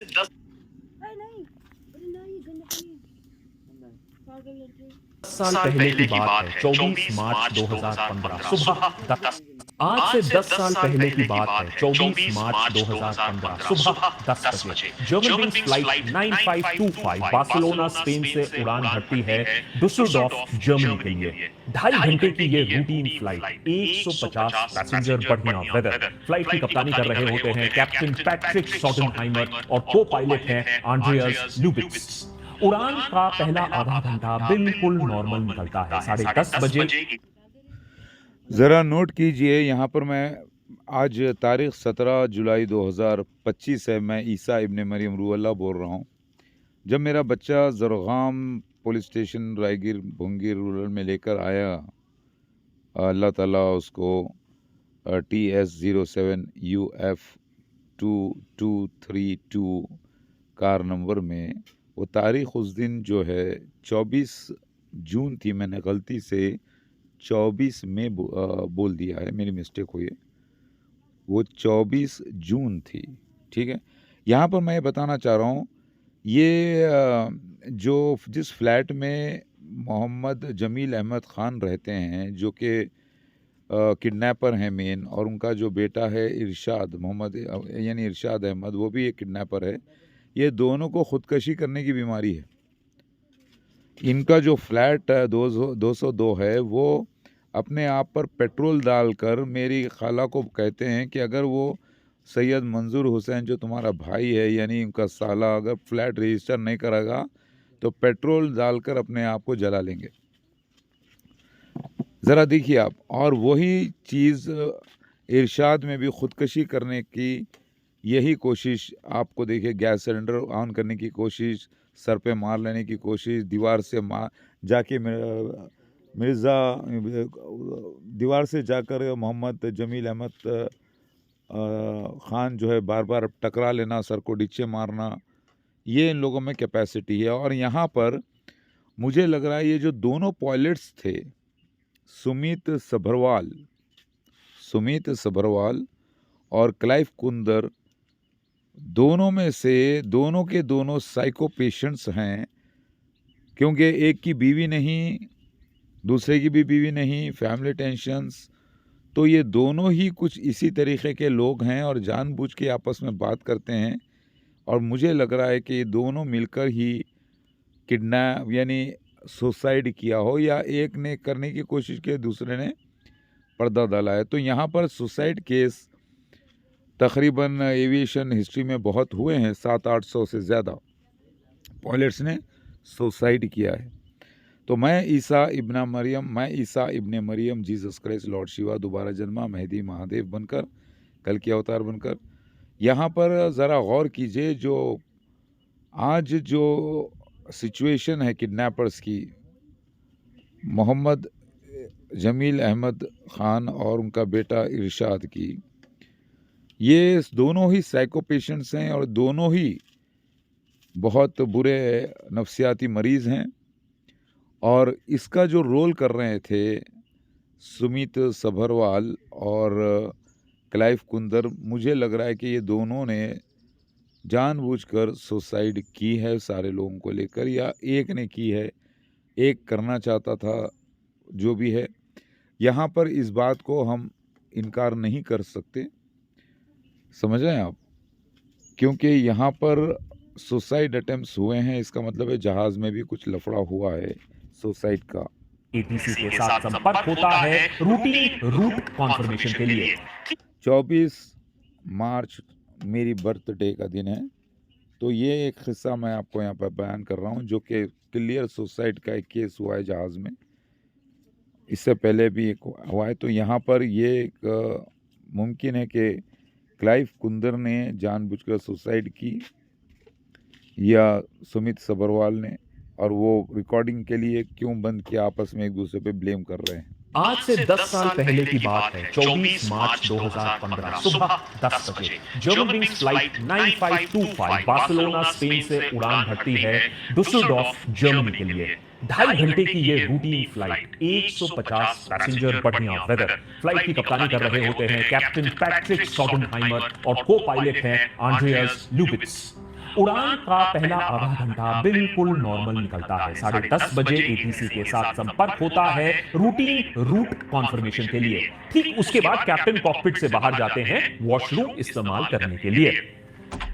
10 अरे नहीं, अरे नहीं, गंदा नहीं, पागल लड़के। साल पहले की बात है, 24 मार्च 2015 सुबह 10। आज से 10 साल पहले की बात है, 24 मार्च 2015 सुबह 10 बजे German wings flight 9525 Barcelona Spain से उड़ान भरती है डुसलडॉर्फ जर्मनी के लिए। 2.5 घंटे की ये रूटीन फ्लाइट, 150 पैसेंजर, बढ़िया वेदर। फ्लाइट की कप्तानी कर रहे होते हैं कैप्टन पैट्रिक सॉडनहाइमर और को पायलट हैं आंड्रियास ल्यूबिट्स। उड़ान का पहला आधा घंटा बिल्कुल नॉर्मल निकलता है। 10:30 बजे ज़रा नोट कीजिए, यहाँ पर मैं आज तारीख़ 17 जुलाई 2025 है। मैं ईसा इब्ने मरियम रूहल्लाह बोल रहा हूँ। जब मेरा बच्चा ज़रगाम पुलिस स्टेशन रायगिर भुंगी रूरल में लेकर आया, अल्लाह ताला उसको TS07 UF 2232 कार नंबर में, वो तारीख़ उस दिन जो है 24 जून थी। मैंने गलती से 24 में बोल दिया है, मेरी मिस्टेक हुई है। वो 24 जून थी, ठीक है। यहाँ पर मैं ये बताना चाह रहा हूँ, ये जो जिस फ्लैट में मोहम्मद जमील अहमद ख़ान रहते हैं, जो कि किडनैपर हैं मेन, और उनका जो बेटा है इरशाद मोहम्मद यानी इरशाद अहमद, वो भी एक किडनैपर है। ये दोनों को ख़ुदकशी करने की बीमारी है। इनका जो फ्लैट 202 है, वो अपने आप पर पेट्रोल डालकर मेरी खाला को कहते हैं कि अगर वो सैयद मंजूर हुसैन जो तुम्हारा भाई है यानी उनका साला अगर फ्लैट रजिस्टर नहीं करेगा तो पेट्रोल डालकर अपने आप को जला लेंगे। ज़रा देखिए आप। और वही चीज़ इरशाद में भी ख़ुदकशी करने की यही कोशिश आपको देखिए, गैस सिलेंडर ऑन करने की कोशिश, सर पे मार लेने की कोशिश, दीवार से जाके मिर्ज़ा दीवार से जाकर मोहम्मद जमील अहमद ख़ान जो है बार बार टकरा लेना, सर को डिच्चे मारना, ये इन लोगों में कैपेसिटी है। और यहाँ पर मुझे लग रहा है ये जो दोनों पायलट्स थे, सुमित सभरवाल और क्लाइव कुंदर, दोनों में से दोनों के दोनों साइको पेशेंट्स हैं। क्योंकि एक की बीवी नहीं, दूसरे की भी बीवी नहीं, फैमिली टेंशन्स, तो ये दोनों ही कुछ इसी तरीक़े के लोग हैं और जानबूझ के आपस में बात करते हैं। और मुझे लग रहा है कि ये दोनों मिलकर ही किडनैप यानी सुसाइड किया हो, या एक ने करने की कोशिश की, दूसरे ने पर्दा डाला है। तो यहाँ पर सुसाइड केस तकरीबन एविएशन हिस्ट्री में बहुत हुए हैं, 700-800 से ज़्यादा पायलट्स ने सुसाइड किया है। तो मैं ईसा इब्ने मरियम जीसस क्राइस्ट लॉर्ड शिवा दोबारा जन्मा मेहदी महादेव बनकर, कल के अवतार बनकर, यहाँ पर ज़रा गौर कीजिए। जो आज जो सिचुएशन है किडनैपर्स की, मोहम्मद जमील अहमद ख़ान और उनका बेटा इरशाद की, ये दोनों ही साइको पेशेंट्स हैं और दोनों ही बहुत बुरे नफ्सियाती मरीज़ हैं। और इसका जो रोल कर रहे थे सुमित सभरवाल और क्लाइव कुंदर, मुझे लग रहा है कि ये दोनों ने जानबूझकर सुसाइड की है सारे लोगों को लेकर, या एक ने की है, एक करना चाहता था, जो भी है। यहाँ पर इस बात को हम इनकार नहीं कर सकते, समझ रहे हैं आप, क्योंकि यहाँ पर सुसाइड अटेम्प्ट्स हुए हैं। इसका मतलब है जहाज़ में भी कुछ लफड़ा हुआ है सुसाइड का। ATC के साथ संपर्क होता है रूटीन रूट कॉन्फर्मेशन के लिए। 24 मार्च मेरी बर्थडे का दिन है, तो ये एक किस्सा मैं आपको यहाँ पर बयान कर रहा हूँ, जो कि क्लियर सुसाइड का एक केस हुआ है जहाज़ में। इससे पहले भी एक हुआ है। तो यहाँ पर ये एक मुमकिन है कि क्लाइव कुंदर ने जानबूझकर सुसाइड की या सुमित सभरवाल ने, और वो रिकॉर्डिंग के लिए क्यों बंद किया, आपस में एक दूसरे पे ब्लेम कर रहे हैं। आज से 10 साल पहले की बात है, 24 मार्च 2015 सुबह 10 बजे German wings flight 9525 Barcelona Spain से उड़ान भरती है डुसलडॉर्फ जर्मनी के लिए। 2.5 घंटे की ये रूटीन फ्लाइट, 150 पैसेंजर, बढ़िया वेदर। फ्लाइट की कप्तानी कर रहे होते हैं कैप्टन पैट्रिक सॉडनहाइमर और को पायलट हैं आंड्रियास ल्यूबिट्स। उड़ान का पहला आधा घंटा बिल्कुल नॉर्मल निकलता है। 10:30 बजे एटीसी के साथ संपर्क होता है रूटीन रूट कॉन्फर्मेशन के लिए। ठीक उसके बाद कैप्टन कॉकपिट से बाहर जाते हैं वॉशरूम इस्तेमाल करने के लिए।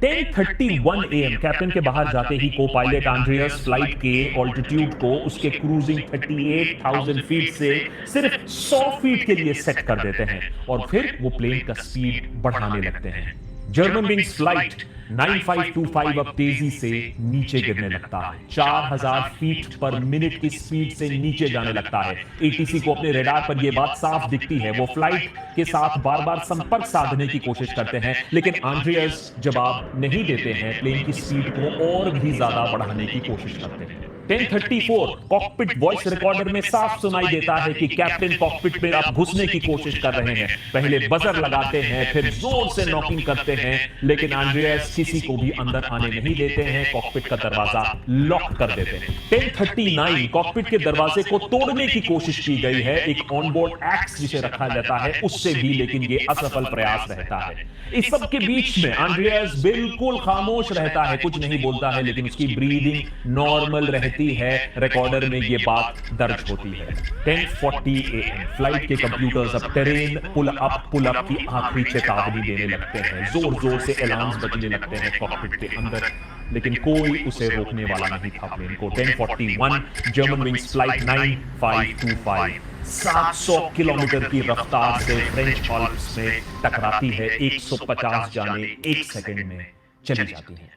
10:31 AM कैप्टन के बाहर जाते ही को पायलट एंड्रियस फ्लाइट के ऑल्टीट्यूड को उसके क्रूजिंग 38,000 फीट से सिर्फ 100 फीट के लिए सेट कर देते हैं और फिर वो प्लेन का स्पीड बढ़ाने लगते हैं। जर्मन विंग्स फ्लाइट 9525 अब तेजी से नीचे गिरने लगता है। 4000 फीट पर मिनट की स्पीड से नीचे जाने लगता है। एटीसी को अपने रेडार पर यह बात साफ दिखती है। वो फ्लाइट के साथ बार बार संपर्क साधने की कोशिश करते हैं, लेकिन एंड्रियस जवाब नहीं देते हैं। प्लेन की स्पीड को और भी ज्यादा बढ़ाने की कोशिश करते हैं। 10:34 कॉकपिट वॉइस रिकॉर्डर में साफ सुनाई देता है कि कैप्टन कॉकपिट में अब घुसने की कोशिश कर रहे हैं। पहले बजर लगाते हैं, फिर जोर से नॉकिंग करते हैं, लेकिन एंड्रियस किसी को भी अंदर आने नहीं देते हैं। कॉकपिट का दरवाजा लॉक कर देते हैं। 10:39 कॉकपिट के दरवाजे को तोड़ने की कोशिश की गई है, एक ऑनबोर्ड एक्स जिसे रखा जाता है उससे भी, लेकिन ये असफल प्रयास रहता है। इस सब के बीच में एंड्रियस बिल्कुल खामोश रहता है, कुछ नहीं बोलता है, लेकिन उसकी ब्रीदिंग नॉर्मल रहती है। रिकॉर्डर में ये बात दर्ज होती है। 10:40 AM फ्लाइट के कंप्यूटर्स अब टेरेन पुल अप की आखिरी चेतावनी देने लगते हैं। जोर जोर से अलार्म्स बजने लगते हैं कॉकपिट के अंदर, लेकिन कोई उसे रोकने वाला नहीं था प्लेन को। 10:41 जर्मन विंग्स फ्लाइट 9525 700 किलोमीटर की रफ्तार से फ्रेंच ऑल्प्स में टकराती है। 150 जाने 1 सेकंड में चली जाती है।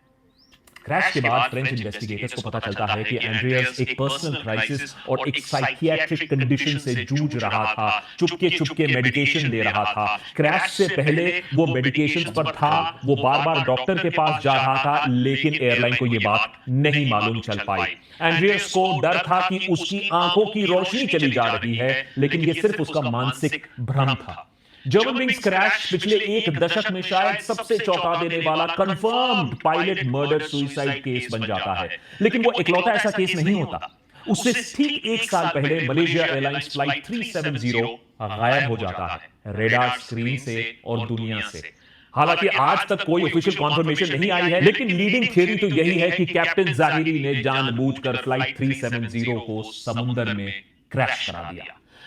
क्रैश के बाद फ्रेंच इन्वेस्टिगेटर्स को पता चलता है कि एंड्रियस एक पर्सनल क्राइसिस और एक साइकियाट्रिक कंडीशन से जूझ रहा था। चुपके मेडिकेशन ले रहा था। क्रैश से पहले वो मेडिकेशन पर था, वो बार बार डॉक्टर के पास जा रहा था, लेकिन एयरलाइन को ये बात नहीं मालूम चल पाई। एंड्रियस को डर था कि उसकी आंखों की रोशनी चली जा रही है, लेकिन ये सिर्फ उसका मानसिक भ्रम था। जर्मन विंग्स क्रैश पिछले एक दशक में शायद सबसे चौंका देने वाला confirmed pilot murder suicide case बन जाता है, लेकिन वो इकलौता ऐसा केस नहीं होता। उससे ठीक 1 साल पहले मलेशिया एयरलाइंस फ्लाइट 370 गायब हो जाता है, रेडार स्क्रीन से और दुनिया से। हालांकि आज तक कोई ऑफिशियल कॉन्फर्मेशन नहीं आई है, लेकिन लीडिंग थियरी तो यही है कि कैप्टन जाहिरी ने जानबूझकर फ्लाइट 370 को समुद्र में क्रैश करा दिया।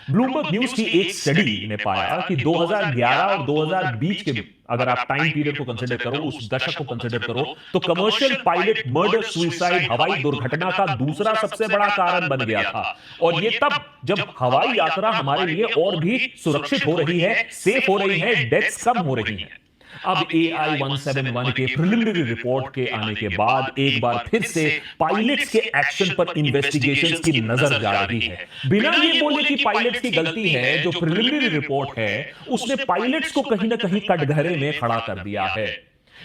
ब्लूमबर्ग न्यूज की एक स्टडी ने पाया कि 2011 और 2020 के, अगर आप टाइम पीरियड को कंसीडर करो, उस दशक को कंसीडर करो, तो कमर्शियल पायलट मर्डर सुसाइड हवाई दुर्घटना का दूसरा सबसे बड़ा कारण बन गया था। और ये तब जब हवाई यात्रा हमारे लिए और भी सुरक्षित हो रही है, सेफ हो रही है, डेथ्स कम हो रही हैं। अब AI-171 के प्रिलिमिनरी रिपोर्ट के आने के बाद एक बार फिर से पायलट्स के एक्शन पर इन्वेस्टिगेशंस की नजर जा रही है। बिना ये बोले कि पायलट्स की गलती है, जो प्रिलिमिनरी रिपोर्ट है उसने पायलट्स को कहीं ना कहीं कटघरे में खड़ा कर दिया है,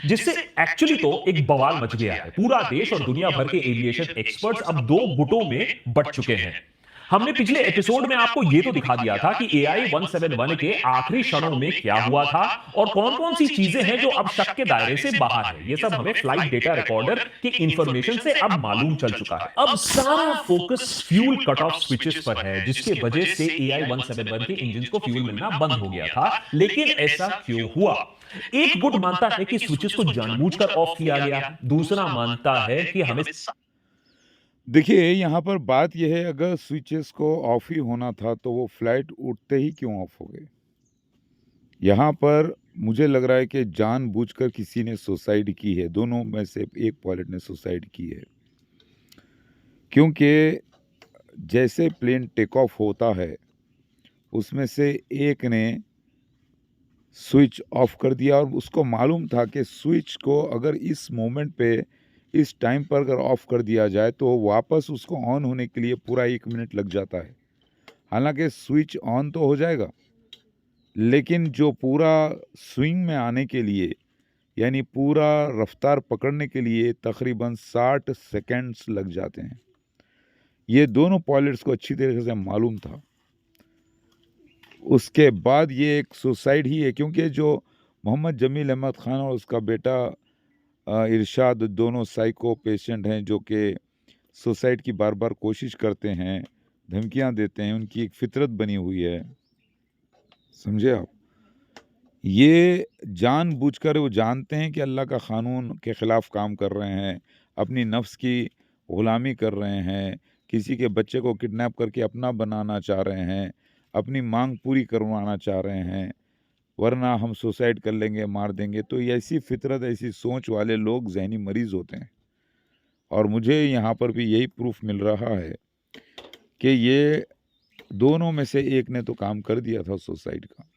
जिससे एक्चुअली तो एक बवाल मच गया है। पूरा देश और दुनिया भर के एविएशन एक्सपर्ट्स अब 2 गुटों में बंट चुके हैं। हमने पिछले एपिसोड में आपको यह तो दिखा दिया था कि AI-171 के आखिरी क्षणों में क्या हुआ था और कौन कौन सी चीजें हैं जो अब शक के दायरे से बाहर है। ये सब हमें फ्लाइट डेटा रिकॉर्डर के इंफॉर्मेशन से अब मालूम चल चुका है। अब सारा focus fuel cut off switches पर है, जिसके वजह से AI-171 के इंजन को फ्यूल मिलना बंद हो गया था। लेकिन ऐसा क्यों हुआ? एक गुट मानता है कि स्विचेस को जानबूझकर ऑफ किया गया, दूसरा मानता है कि हमें देखिए, यहाँ पर बात यह है, अगर स्विचेस को ऑफ ही होना था तो वो फ्लाइट उठते ही क्यों ऑफ हो गए? यहाँ पर मुझे लग रहा है कि जानबूझकर किसी ने सुसाइड की है। दोनों में से एक पायलट ने सुसाइड की है, क्योंकि जैसे प्लेन टेक ऑफ होता है उसमें से एक ने स्विच ऑफ कर दिया और उसको मालूम था कि स्विच को अगर इस मोमेंट पे, इस टाइम पर अगर ऑफ कर दिया जाए तो वापस उसको ऑन होने के लिए पूरा 1 मिनट लग जाता है। हालांकि स्विच ऑन तो हो जाएगा, लेकिन जो पूरा स्विंग में आने के लिए, यानी पूरा रफ्तार पकड़ने के लिए तकरीबन 60 सेकंड्स लग जाते हैं। ये दोनों पायलट्स को अच्छी तरीके से मालूम था। उसके बाद ये एक सुसाइड ही है, क्योंकि जो मोहम्मद जमील अहमद खान और उसका बेटा इरशाद दोनों साइको पेशेंट हैं, जो कि सुसाइड की बार बार कोशिश करते हैं, धमकियां देते हैं। उनकी एक फितरत बनी हुई है, समझे आप? ये जानबूझकर वो जानते हैं कि अल्लाह का क़ानून के ख़िलाफ़ काम कर रहे हैं, अपनी नफ्स की ग़ुलामी कर रहे हैं, किसी के बच्चे को किडनैप करके अपना बनाना चाह रहे हैं, अपनी मांग पूरी करवाना चाह रहे हैं, वरना हम सुसाइड कर लेंगे, मार देंगे। तो ये ऐसी फ़ितरत, ऐसी सोच वाले लोग ज़हनी मरीज़ होते हैं। और मुझे यहाँ पर भी यही प्रूफ़ मिल रहा है कि ये दोनों में से एक ने तो काम कर दिया था सुसाइड का।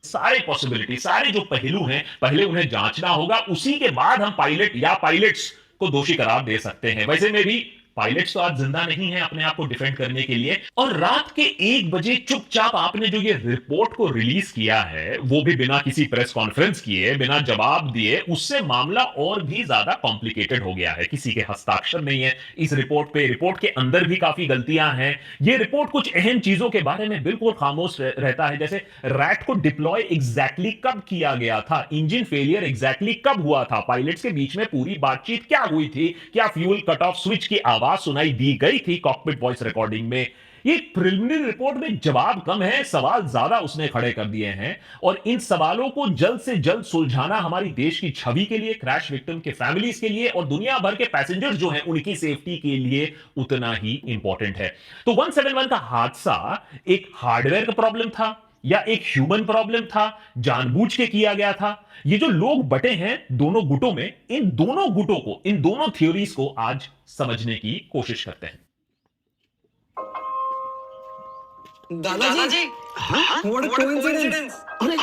सारे पॉसिबिलिटी, सारे जो पहलू हैं, पहले उन्हें जांचना होगा, उसी के बाद हम पायलट या पायलट्स को दोषी करार दे सकते हैं। वैसे में भी पायलट्स तो आज जिंदा नहीं है अपने आप को डिफेंड करने के लिए। और रात के 1 बजे चुपचाप आपने जो ये रिपोर्ट को रिलीज किया है, वो भी बिना किसी प्रेस कॉन्फ्रेंस किए, बिना जवाब दिए, उससे मामला और भी ज्यादा कॉम्प्लिकेटेड हो गया है। किसी के हस्ताक्षर नहीं है इस रिपोर्ट पे, रिपोर्ट के अंदर भी काफी गलतियां हैं। ये रिपोर्ट कुछ अहम चीजों के बारे में बिल्कुल खामोश रहता है, जैसे रैट को डिप्लॉय एग्जैक्टली कब किया गया था, इंजन फेलियर एग्जैक्टली कब हुआ था, पायलट्स के बीच में पूरी बातचीत क्या हुई थी, क्या फ्यूल कट ऑफ स्विच की आवाज सुनाई दी गई थी कॉकपिट वॉइस रिकॉर्डिंग में। ये प्रिलिमिनरी रिपोर्ट में जवाब कम है, सवाल ज्यादा उसने खड़े कर दिए हैं। और इन सवालों को जल्द से जल्द सुलझाना हमारी देश की छवि के लिए, क्रैश विक्टिम के फैमिलीज के लिए और दुनिया भर के पैसेंजर्स जो हैं उनकी सेफ्टी के लिए उतना ही इंपॉर्टेंट है। तो 171 का हादसा एक हार्डवेयर का प्रॉब्लम था या एक ह्यूमन प्रॉब्लम था, जानबूझ के किया गया था? ये जो लोग बटे हैं दोनों गुटों में, इन दोनों गुटों को, इन दोनों थ्योरीज को आज समझने की कोशिश करते हैं। दादाजी, व्हाट अ कोइंसिडेंस! अरे,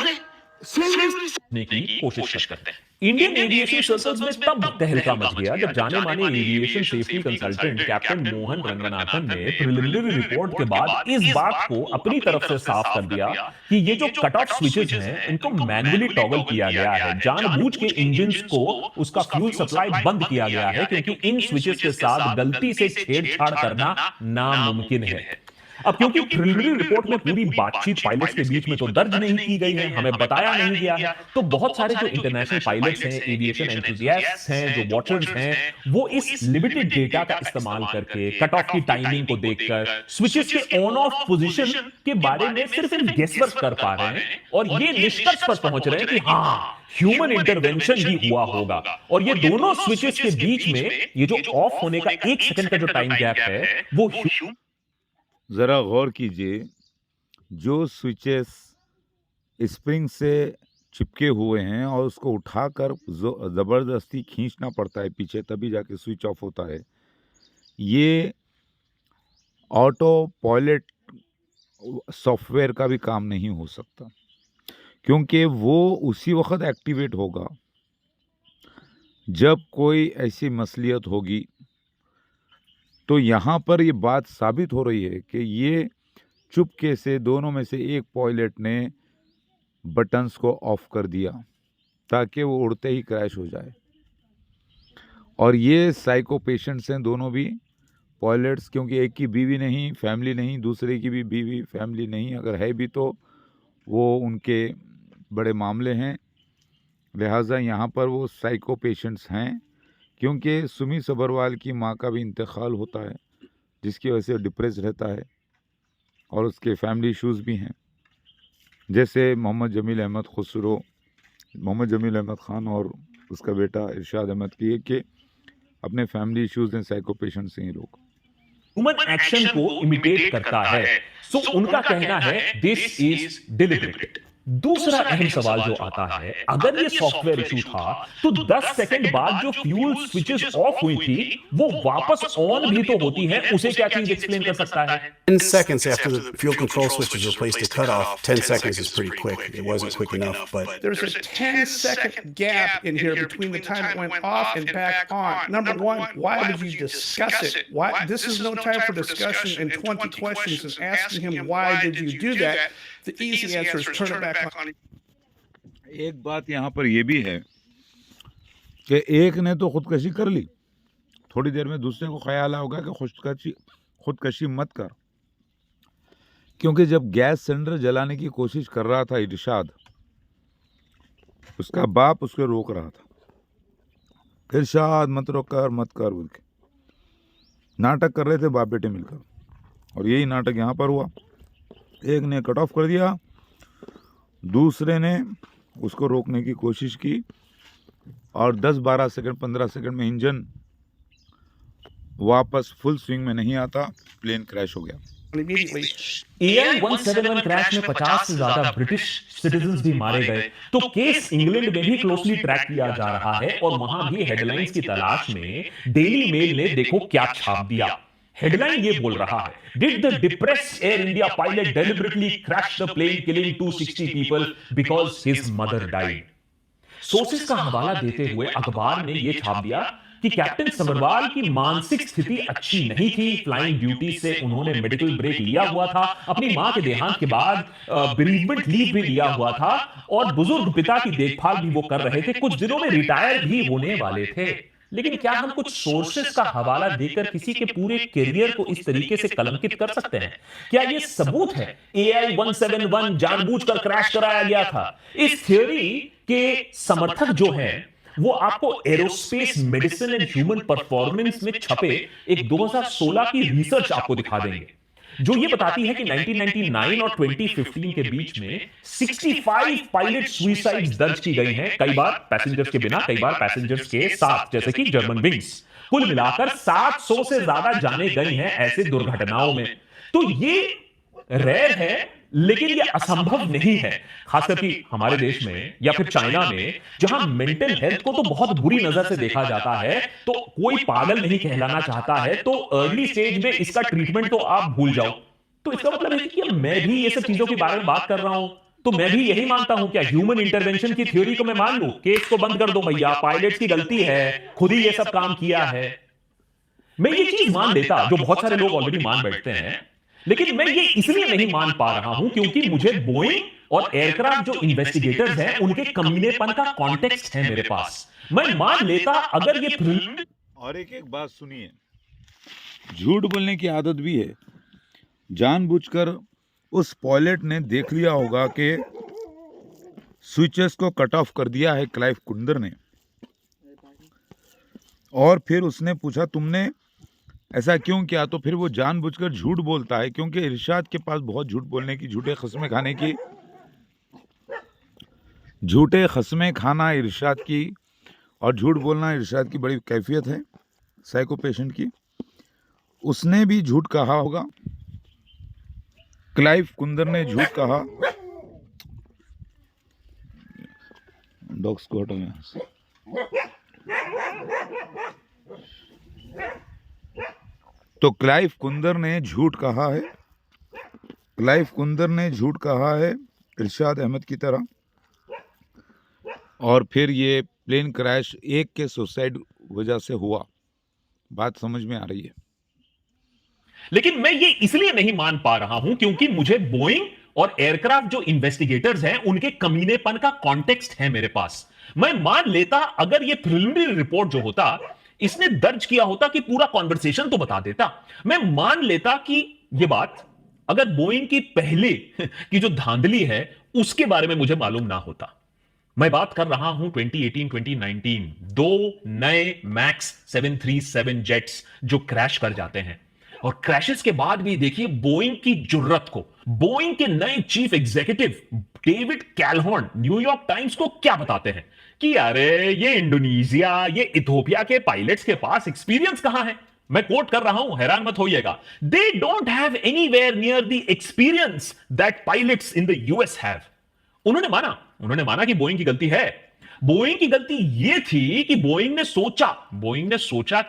समझने की कोशिश करते हैं। इंडियन एविएशन सर्कल्स में तब तहलका मच गया जब जाने माने aviation safety consultant captain Mohan Ranganathan ने प्रिलिमिनरी रिपोर्ट के बाद इस बात को अपनी तरफ से साफ कर दिया कि ये जो कट ऑफ स्विचेस हैं इनको मैन्युअली टॉगल किया गया है, जानबूझ के इंजन्स को उसका फ्यूल सप्लाई बंद किया गया है, क्योंकि इन स्विचेस के साथ गलती से छेड़छाड़ करना नामुमकिन है। अब क्योंकि प्रिलिमिनरी रिपोर्ट में पूरी बातचीत पायलट्स के बीच में तो दर्ज नहीं की गई है, हमें बताया नहीं गया है, तो बहुत सारे जो इंटरनेशनल पायलट्स हैं, एविएशन एंथुसियास्ट्स हैं, जो वॉचर्स हैं, वो इस लिमिटेड डेटा का इस्तेमाल करके कट ऑफ की टाइमिंग को देखकर स्विचेस के ऑन ऑफ पोजीशन के बारे में सिर्फ गेसवर्क कर पा रहे हैं और ये निष्कर्ष पर पहुंच रहे हैं कि हाँ, ह्यूमन इंटरवेंशन ही हुआ होगा। और ये दोनों स्विचेस के बीच में ये जो ऑफ होने का 1 सेकंड का जो टाइम गैप है, वो ज़रा गौर कीजिए, जो स्विचेस स्प्रिंग से चिपके हुए हैं और उसको उठाकर ज़बरदस्ती खींचना पड़ता है पीछे, तभी जाके स्विच ऑफ होता है। ये ऑटो पायलट सॉफ्टवेयर का भी काम नहीं हो सकता, क्योंकि वो उसी वक्त एक्टिवेट होगा जब कोई ऐसी मसलियत होगी। तो यहाँ पर ये बात साबित हो रही है कि ये चुपके से दोनों में से एक पायलट ने बटन्स को ऑफ कर दिया ताकि वो उड़ते ही क्रैश हो जाए। और ये साइको पेशेंट्स हैं दोनों भी पायलट्स, क्योंकि एक की बीवी नहीं, फैमिली नहीं, दूसरे की भी बीवी फैमिली नहीं, अगर है भी तो वो उनके बड़े मामले हैं। लिहाजा यहाँ पर वो साइको पेशेंट्स हैं, क्योंकि सुमी सब्रवाल की माँ का भी इंतकाल होता है, जिसकी वजह से डिप्रेस रहता है और उसके फैमिली इश्यूज़ भी हैं, जैसे मोहम्मद जमील अहमद खुसरो, मोहम्मद जमील अहमद ख़ान और उसका बेटा इरशाद अहमद की, कि अपने फैमिली इश्यूज़ हैं, साइको पेशेंट्स हैं ये लोग। ह्यूमन एक्शन को इमिटेट करता है, सो उनका कहना है दिस इज डिलिबरेट। दूसरा अहम सवाल जो आता है, अगर ये सॉफ्टवेयर इशू था तो 10 सेकंड बाद जो फ्यूल स्विचेस ऑफ हुई थी वो वापस ऑन भी तो होती है, उसे क्या चीज एक्सप्लेन कर सकता है? 10 seconds after the fuel control switch was replaced to cut off, 10 seconds is pretty quick. It wasn't quick enough, but There's a 10-second gap in here between the time it went off and back on. Number one, why would you discuss it? Why? This is no time for discussion and 20 questions and asking him why did you do that. The easy answer is turn it back on. एक बात यहाँ पर यह भी है कि एक ने तो खुदकशी कर ली, थोड़ी देर में दूसरे को ख्याल होगा कि खुदकशी मत कर, क्योंकि जब गैस सिलेंडर जलाने की कोशिश कर रहा था इरशाद, उसका बाप उसको रोक रहा था, इरशाद मत कर बोल के नाटक कर रहे थे बाप बेटे मिलकर। और यही नाटक यहाँ पर हुआ, एक ने कट ऑफ कर दिया दूसरे ने उसको रोकने की कोशिश की और 10-12 सेकंड 15 सेकंड में इंजन वापस फुल स्विंग में नहीं आता, प्लेन क्रैश हो गया। immediately. AI-171 क्रैश में 50 से ज्यादा ब्रिटिश सिटीजन्स भी मारे गए। तो केस इंग्लैंड में भी क्लोजली ट्रैक किया जा रहा है और वहां भी हेडलाइंस की तलाश में डेली मेल ने देखो क्या छाप दिया। हेडलाइन ये बोल रहा है, did the depressed Air India pilot deliberately crash the plane killing 260 people because his mother died. Sources का हवाला देते हुए अखबार ने यह छाप दिया कि कैप्टन समरवाल की मानसिक स्थिति अच्छी नहीं थी। फ्लाइंग ड्यूटी से उन्होंने मेडिकल ब्रेक लिया हुआ था, अपनी मां के देहांत के बाद बेरीजमेंट लीव भी लिया हुआ था और बुजुर्ग पिता की देखभाल भी वो कर रहे थे। कुछ दिनों में रिटायर भी होने वाले थे। लेकिन क्या हम कुछ सोर्सेस का हवाला देकर किसी के पूरे करियर को इस तरीके से कलंकित कर सकते हैं? क्या यह सबूत है AI-171 जानबूझकर क्रैश कराया गया था? इस थ्योरी के समर्थक जो है वो आपको aerospace medicine and human performance में छपे एक 2016 की रिसर्च आपको दिखा देंगे, जो ये बताती है कि 1999 और 2015 के बीच में 65 पायलट सुसाइड्स दर्ज की गई हैं, कई बार पैसेंजर्स के बिना, कई बार पैसेंजर्स के साथ, जैसे कि जर्मन विंग्स। कुल मिलाकर 700 से ज्यादा जाने गई हैं ऐसे दुर्घटनाओं में। तो ये रेयर है, लेकिन ये असंभव नहीं है, खासकर कि हमारे देश में या फिर चाइना में, जहां मेंटल हेल्थ को तो बहुत बुरी नजर से देखा जाता है, तो कोई पागल नहीं कहलाना चाहता है, तो अर्ली स्टेज में इसका ट्रीटमेंट तो आप भूल जाओ। तो इसका मतलब है कि मैं भी ये सब चीजों के बारे में बात कर रहा हूं, तो मैं भी यही मानता हूं, क्या ह्यूमन इंटरवेंशन की थ्योरी को मैं मान लूं, केस को बंद कर दो भैया, पायलट्स की गलती है, खुद ही ये सब काम किया है। मैं ये चीज मान लेता, जो बहुत सारे लोग ऑलरेडी मान बैठते हैं, लेकिन मैं ये इसलिए नहीं मान पा रहा हूं क्योंकि मुझे बोइंग और एयरक्राफ्ट जो इन्वेस्टिगेटर्स हैं उनके कमीनेपन का कॉन्टेक्स्ट है मेरे पास। मैं मान लेता अगर ये और एक बात सुनिए, झूठ बोलने की आदत भी है। जानबूझकर उस पायलट ने देख लिया होगा कि स्विचेस को कट ऑफ कर दिया है क्लाइव कुंदर ने, और फिर उसने पूछा तुमने ऐसा क्यों किया, तो फिर वो जानबूझकर झूठ बोलता है, क्योंकि इरशाद के पास बहुत झूठ बोलने की, झूठे खस्मे खाना इरशाद की और झूठ बोलना इरशाद की बड़ी कैफियत है साइको पेशेंट की। उसने भी झूठ कहा होगा, क्लाइव कुंदर ने झूठ कहा। डॉग्स को हटाओ यहाँ से। तो क्लाइव कुंदर ने झूठ कहा है, क्लाइव कुंदर ने झूठ कहा है इरशाद अहमद की तरह, और फिर ये प्लेन क्रैश एक के सुसाइड वजह से हुआ। बात समझ में आ रही है? लेकिन मैं ये इसलिए नहीं मान पा रहा हूं क्योंकि मुझे बोइंग और एयरक्राफ्ट जो इन्वेस्टिगेटर्स हैं उनके कमीनेपन का कॉन्टेक्स्ट है मेरे पास। मैं मान लेता अगर ये प्रिलिमिनरी रिपोर्ट जो होता इसने दर्ज किया होता कि पूरा कॉन्वर्सेशन तो बता देता। मैं मान लेता कि ये बात अगर बोइंग की पहले की जो धांधली है उसके बारे में मुझे मालूम ना होता। मैं बात कर रहा हूं 2018-2019 दो नए मैक्स 737 जेट्स जो क्रैश कर जाते हैं, और क्रैशेस के बाद भी देखिए बोइंग की जुर्रत को। बोइंग के नए chief executive David Calhoun New York Times को क्या बताते हैं कि अरे ये इंडोनेशिया, ये इथियोपिया के पायलट्स के पास एक्सपीरियंस कहां है। मैं कोट कर रहा हूं, हैरान मत होइएगा, they don't have anywhere near the experience that pilots in the US have. उन्होंने माना कि बोइंग की गलती है। बोइंग की गलती यह थी कि बोइंग ने सोचा